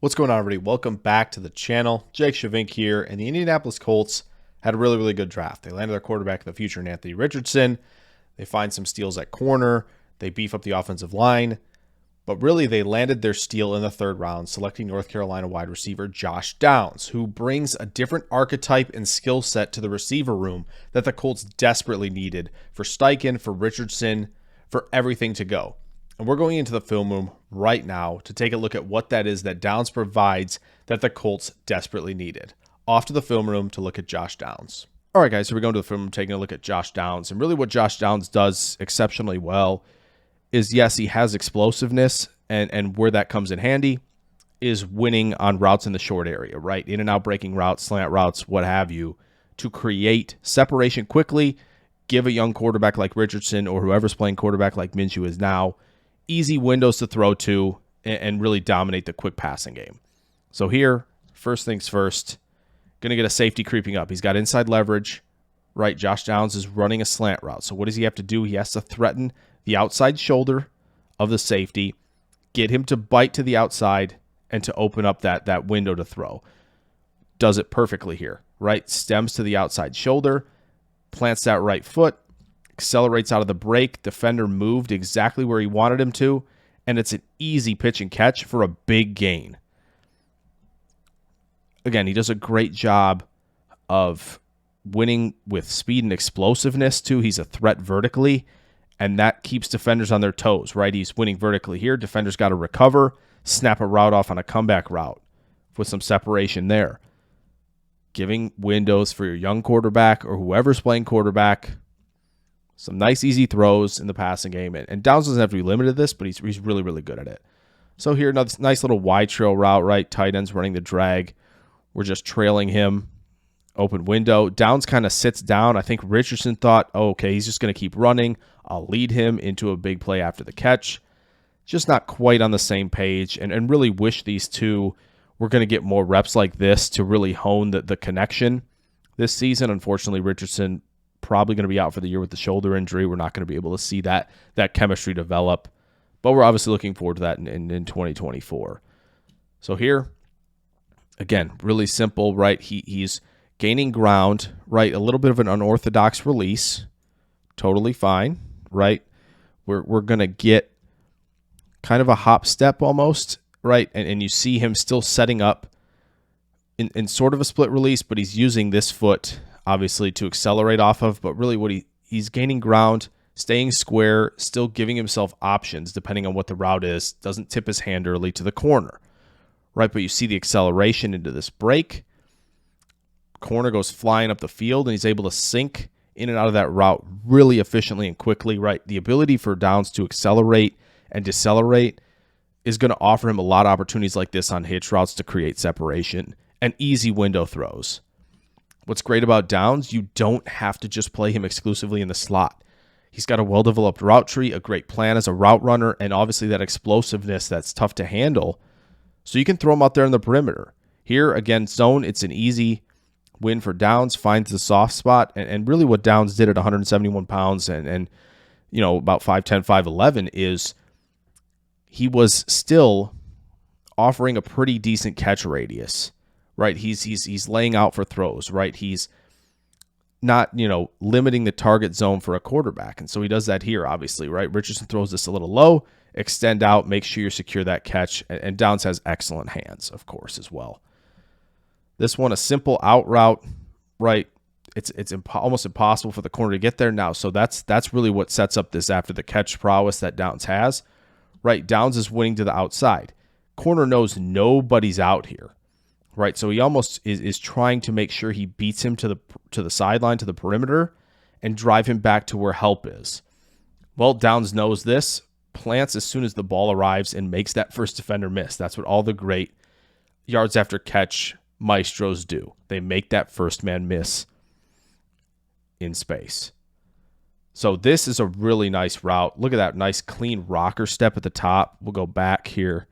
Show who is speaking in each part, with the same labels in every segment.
Speaker 1: What's going on, everybody? Welcome back to the channel. Jake Shavink here, and the Indianapolis Colts had a really good draft. They landed their quarterback of the future in Anthony Richardson. They find some steals at corner. They beef up the offensive line. But really, they landed their steal in the third round, selecting North Carolina wide receiver Josh Downs, who brings a different archetype and skill set to the receiver room that the Colts desperately needed for Steichen, for Richardson, for everything to go. And we're going into the film room right now to take a look at what that is that Downs provides that the Colts desperately needed. Off to the film room to look at Josh Downs. All right, guys, so we're going to the film room, taking a look at Josh Downs. And really what Josh Downs does exceptionally well is, yes, he has explosiveness, and where that comes in handy is winning on routes in the short area, right? In and out breaking routes, slant routes, what have you, to create separation quickly, give a young quarterback like Richardson or whoever's playing quarterback like Minshew is now easy windows to throw to and really dominate the quick passing game. So here, first things first, going to get a safety creeping up. He's got inside leverage, right? Josh Downs is running a slant route. So what does he have to do? He has to threaten the outside shoulder of the safety, get him to bite to the outside and to open up that window to throw. Does it perfectly here, right? Stems to the outside shoulder, plants that right foot, accelerates out of the break. Defender moved exactly where he wanted him to, and it's an easy pitch and catch for a big gain. Again, he does a great job of winning with speed and explosiveness, too. He's a threat vertically, and that keeps defenders on their toes, right? He's winning vertically here. Defenders got to recover, snap a route off on a comeback route with some separation there. Giving windows for your young quarterback or whoever's playing quarterback. Some nice, easy throws in the passing game. And Downs doesn't have to be limited to this, but he's really good at it. So here, another nice little wide trail route, right? Tight end's running the drag. We're just trailing him. Open window. Downs kind of sits down. I think Richardson thought, oh, okay, he's just going to keep running. I'll lead him into a big play after the catch. Just not quite on the same page, and really wish these two were going to get more reps like this to really hone the connection this season. Unfortunately, Richardson probably going to be out for the year with the shoulder injury. We're not going to be able to see that chemistry develop, but we're obviously looking forward to that in 2024. So here, again, really simple, right? He's gaining ground, right? A little bit of an unorthodox release, totally fine, right? We're going to get kind of a hop step almost, right? And you see him still setting up in sort of a split release, but he's using this foot obviously to accelerate off of, but really what he's gaining ground, staying square, still giving himself options depending on what the route is, doesn't tip his hand early to the corner, right? But you see the acceleration into this break. Corner goes flying up the field, and he's able to sink in and out of that route really efficiently and quickly, right? The ability for Downs to accelerate and decelerate is going to offer him a lot of opportunities like this on hitch routes to create separation and easy window throws. What's great about Downs, you don't have to just play him exclusively in the slot. He's got a well-developed route tree, a great plan as a route runner, and obviously that explosiveness that's tough to handle. So you can throw him out there in the perimeter. Here, again, zone, it's an easy win for Downs, finds the soft spot, and really what Downs did at 171 pounds and you know, about 5'10", 5'11", is he was still offering a pretty decent catch radius. Right, he's laying out for throws, right? He's not, limiting the target zone for a quarterback. And so he does that here, obviously, right? Richardson throws this a little low, extend out, make sure you secure that catch. And Downs has excellent hands, of course, as well. This one, a simple out route, right? It's almost impossible for the corner to get there now. So that's really what sets up this after the catch prowess that Downs has, right? Downs is winning to the outside. Corner knows nobody's out here. Right, so he almost is trying to make sure he beats him to the sideline, to the perimeter, and drive him back to where help is. Well, Downs knows this, plants as soon as the ball arrives, and makes that first defender miss. That's what all the great yards after catch maestros do. They make that first man miss in space. So this is a really nice route. Look at that nice clean rocker step at the top. We'll go back here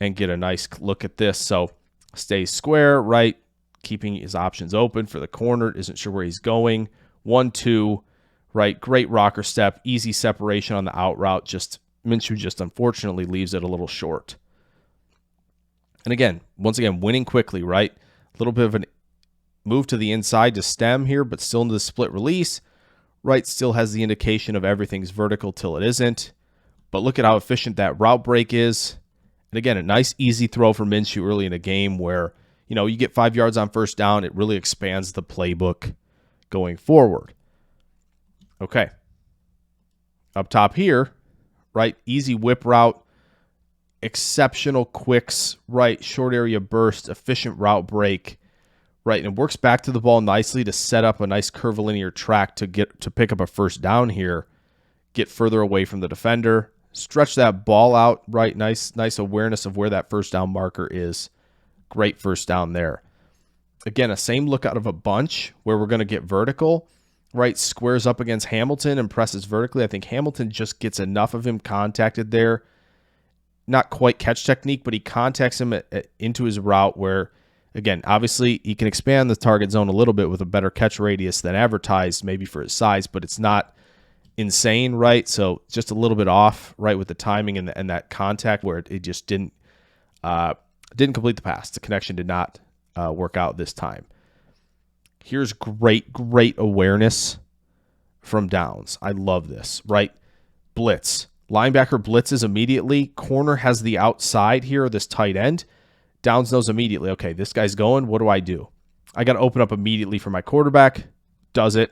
Speaker 1: and get a nice look at this. So stays square, right? Keeping his options open for the corner. Isn't sure where he's going. 1-2, right? Great rocker step. Easy separation on the out route. Minshew just unfortunately leaves it a little short. And again, once again, winning quickly, right? A little bit of a move to the inside to stem here, but still into the split release, right? Still has the indication of everything's vertical till it isn't. But look at how efficient that route break is. And again, a nice, easy throw for Minshew early in a game where, you get 5 yards on first down. It really expands the playbook going forward. Okay. Up top here, right? Easy whip route, exceptional quicks, right? Short area burst, efficient route break, right? And works back to the ball nicely to set up a nice curvilinear track to pick up a first down here, get further away from the defender, stretch that ball out, right? Nice awareness of where that first down marker is. Great first down there. Again, a same look out of a bunch where we're going to get vertical, right? Squares up against Hamilton and presses vertically. I think Hamilton just gets enough of him contacted there. Not quite catch technique, but he contacts him into his route where, again, obviously he can expand the target zone a little bit with a better catch radius than advertised, maybe for his size, but it's not insane, right? So just a little bit off, right, with the timing and that contact where it just didn't complete the pass. The connection did not work out this time. Here's great awareness from Downs. I love this, right? Blitz. Linebacker blitzes immediately. Corner has the outside here, this tight end. Downs knows immediately, okay, this guy's going. What do? I got to open up immediately for my quarterback. Does it.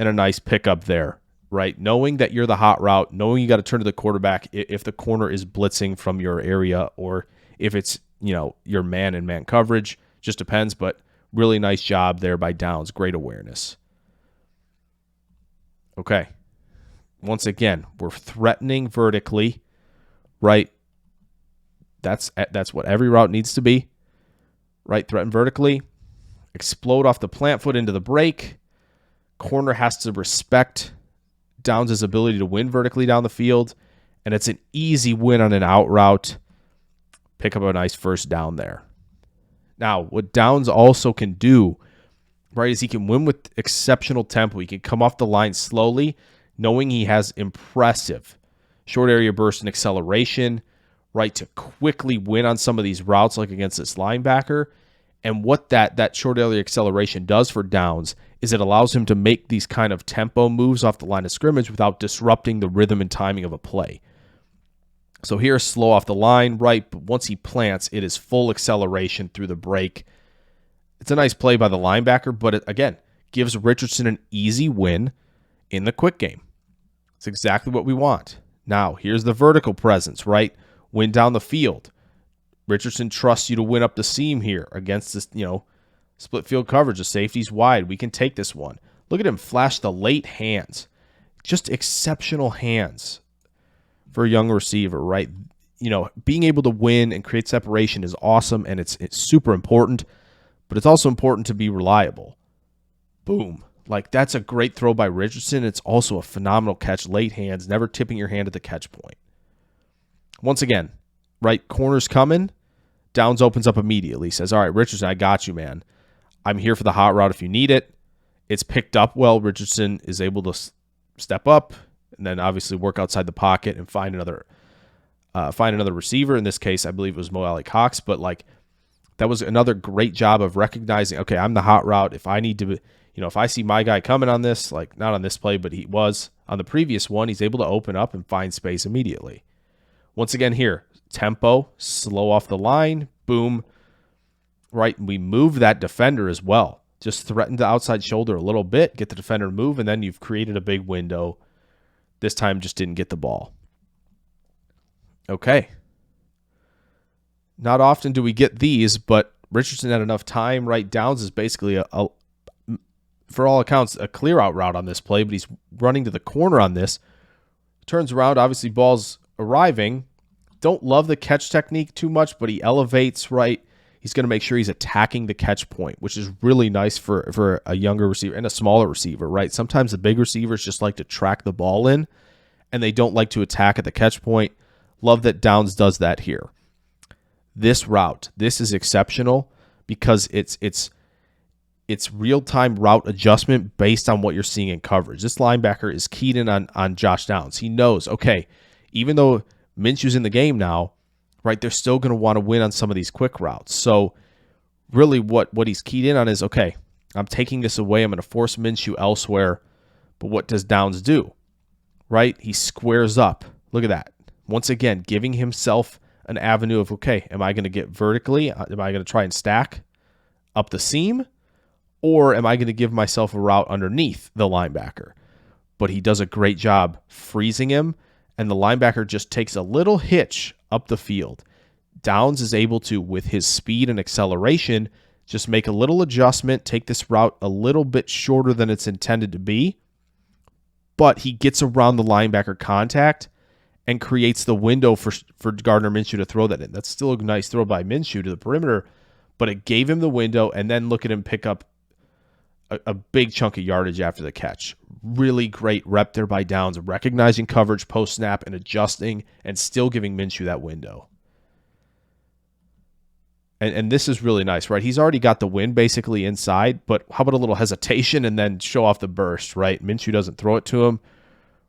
Speaker 1: And a nice pickup there, right? Knowing that you're the hot route, knowing you got to turn to the quarterback if the corner is blitzing from your area or if it's, your man-in-man coverage. Just depends, but really nice job there by Downs. Great awareness. Okay. Once again, we're threatening vertically, right? That's what every route needs to be, right? Threaten vertically, explode off the plant foot into the break. Corner has to respect Downs' ability to win vertically down the field, and it's an easy win on an out route. Pick up a nice first down there. Now, what Downs also can do, right, is he can win with exceptional tempo. He can come off the line slowly, knowing he has impressive short area burst and acceleration, right, to quickly win on some of these routes like against this linebacker. And what that short area acceleration does for Downs is it allows him to make these kind of tempo moves off the line of scrimmage without disrupting the rhythm and timing of a play. So here, slow off the line, right, but once he plants, it is full acceleration through the break. It's a nice play by the linebacker, but it, again, gives Richardson an easy win in the quick game. It's exactly what we want. Now, here's the vertical presence, right? Win down the field. Richardson trusts you to win up the seam here against this, split field coverage. The safety's wide. We can take this one. Look at him flash the late hands. Just exceptional hands for a young receiver, right? Being able to win and create separation is awesome, and it's super important, but it's also important to be reliable. Boom. Like, that's a great throw by Richardson. It's also a phenomenal catch. Late hands, never tipping your hand at the catch point. Once again, right, corner's coming. Downs opens up immediately. Says, all right, Richardson, I got you, man. I'm here for the hot route if you need it. It's picked up well. Richardson is able to step up and then obviously work outside the pocket and find another receiver. In this case, I believe it was Mo Alley Cox, but that was another great job of recognizing, okay, I'm the hot route. If I need to, if I see my guy coming on this, not on this play, but he was on the previous one, he's able to open up and find space immediately. Once again here, tempo, slow off the line, boom, right? We move that defender as well. Just threaten the outside shoulder a little bit, get the defender to move, and then you've created a big window. This time just didn't get the ball. Okay. Not often do we get these, but Richardson had enough time, right? Downs is basically for all accounts, a clear out route on this play, but he's running to the corner on this. Turns around, obviously ball's arriving. Don't love the catch technique too much, but he elevates, right? He's going to make sure he's attacking the catch point, which is really nice for a younger receiver and a smaller receiver, right? Sometimes the big receivers just like to track the ball in, and they don't like to attack at the catch point. Love that Downs does that here. This route, this is exceptional because it's real-time route adjustment based on what you're seeing in coverage. This linebacker is keyed in on Josh Downs. He knows, okay, even though Minshew's in the game now, right? They're still going to want to win on some of these quick routes. So really what he's keyed in on is, okay, I'm taking this away. I'm going to force Minshew elsewhere. But what does Downs do, right? He squares up. Look at that. Once again, giving himself an avenue of, okay, am I going to get vertically? Am I going to try and stack up the seam? Or am I going to give myself a route underneath the linebacker? But he does a great job freezing him, and the linebacker just takes a little hitch up the field. Downs is able to, with his speed and acceleration, just make a little adjustment, take this route a little bit shorter than it's intended to be, but he gets around the linebacker contact and creates the window for Gardner Minshew to throw that in. That's still a nice throw by Minshew to the perimeter, but it gave him the window, and then look at him pick up a big chunk of yardage after the catch. Really great rep there by Downs, recognizing coverage post-snap and adjusting and still giving Minshew that window. And this is really nice, right? He's already got the win basically inside, but how about a little hesitation and then show off the burst, right? Minshew doesn't throw it to him,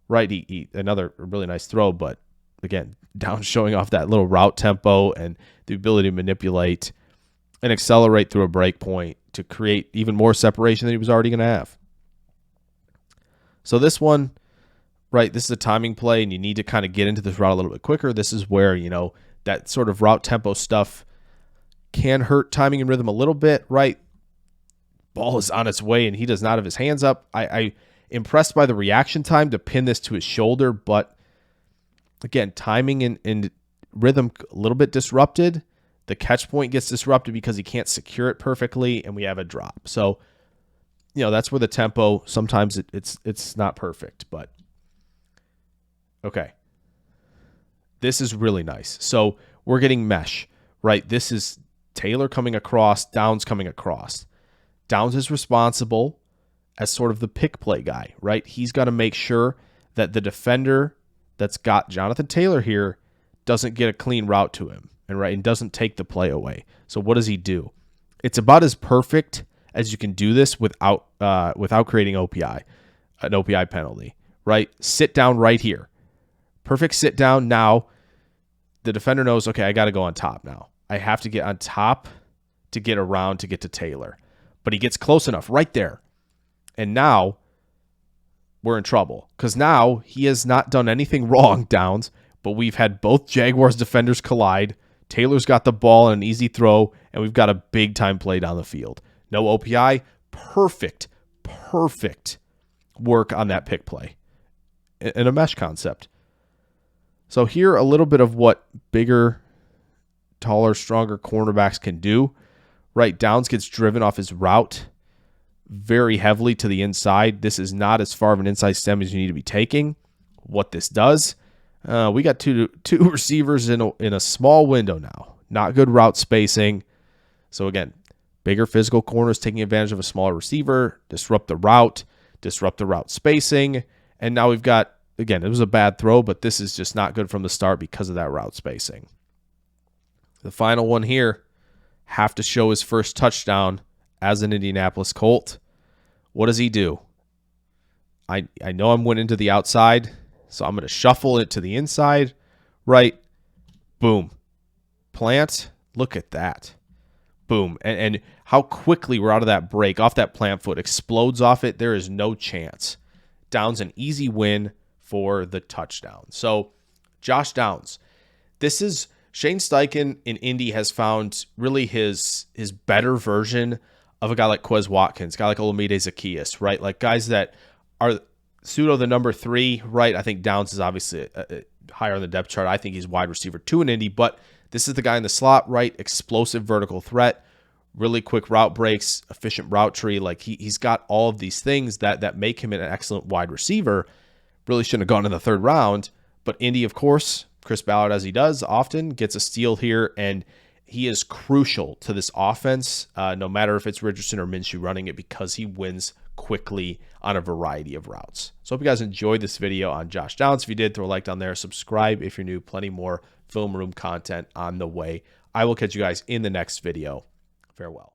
Speaker 1: right? He another really nice throw, but again, Downs showing off that little route tempo and the ability to manipulate and accelerate through a break point to create even more separation than he was already going to have. So this one, right, this is a timing play, and you need to kind of get into this route a little bit quicker. This is where, that sort of route tempo stuff can hurt timing and rhythm a little bit, right? Ball is on its way, and he does not have his hands up. I impressed by the reaction time to pin this to his shoulder, but again, timing and rhythm a little bit disrupted. The catch point gets disrupted because he can't secure it perfectly, and we have a drop. So, that's where the tempo, sometimes it's not perfect, but okay. This is really nice. So we're getting mesh, right? This is Taylor coming across, Downs coming across. Downs is responsible as sort of the pick play guy, right? He's got to make sure that the defender that's got Jonathan Taylor here doesn't get a clean route to him, and doesn't take the play away. So what does he do? It's about as perfect as you can do this without creating an OPI penalty, right? Sit down right here. Perfect sit down. Now the defender knows, okay, I got to go on top now. I have to get on top to get around to get to Taylor. But he gets close enough right there. And now we're in trouble because now he has not done anything wrong, Downs, but we've had both Jaguars defenders collide. Taylor's got the ball and an easy throw, and we've got a big-time play down the field. No OPI. Perfect work on that pick play in a mesh concept. So here, a little bit of what bigger, taller, stronger cornerbacks can do. Right, Downs gets driven off his route very heavily to the inside. This is not as far of an inside stem as you need to be taking. What this does, we got two receivers in a small window now. Not good route spacing. So again, bigger physical corners taking advantage of a smaller receiver, disrupt the route spacing, and now we've got, again, it was a bad throw, but this is just not good from the start because of that route spacing. The final one here, have to show his first touchdown as an Indianapolis Colt. What does he do? I know I'm winning to the outside, so I'm going to shuffle it to the inside. Right. Boom. Plant. Look at that. Boom. And how quickly we're out of that break, off that plant foot, explodes off it. There is no chance. Downs an easy win for the touchdown. So Josh Downs, this is Shane Steichen in Indy has found really his better version of a guy like Quez Watkins, a guy like Olamide Zaccheaus, right? Like guys that are pseudo the number 3, right? I think Downs is obviously higher on the depth chart. I think he's wide receiver 2 in Indy, but this is the guy in the slot, right? Explosive vertical threat, really quick route breaks, efficient route tree. Like he's got all of these things that make him an excellent wide receiver. Really shouldn't have gone in the 3rd round, but Indy, of course, Chris Ballard, as he does often, gets a steal here, and he is crucial to this offense, no matter if it's Richardson or Minshew running it, because he wins quickly on a variety of routes. So hope you guys enjoyed this video on Josh Downs. If you did, throw a like down there. Subscribe if you're new. Plenty more film room content on the way. I will catch you guys in the next video. Farewell.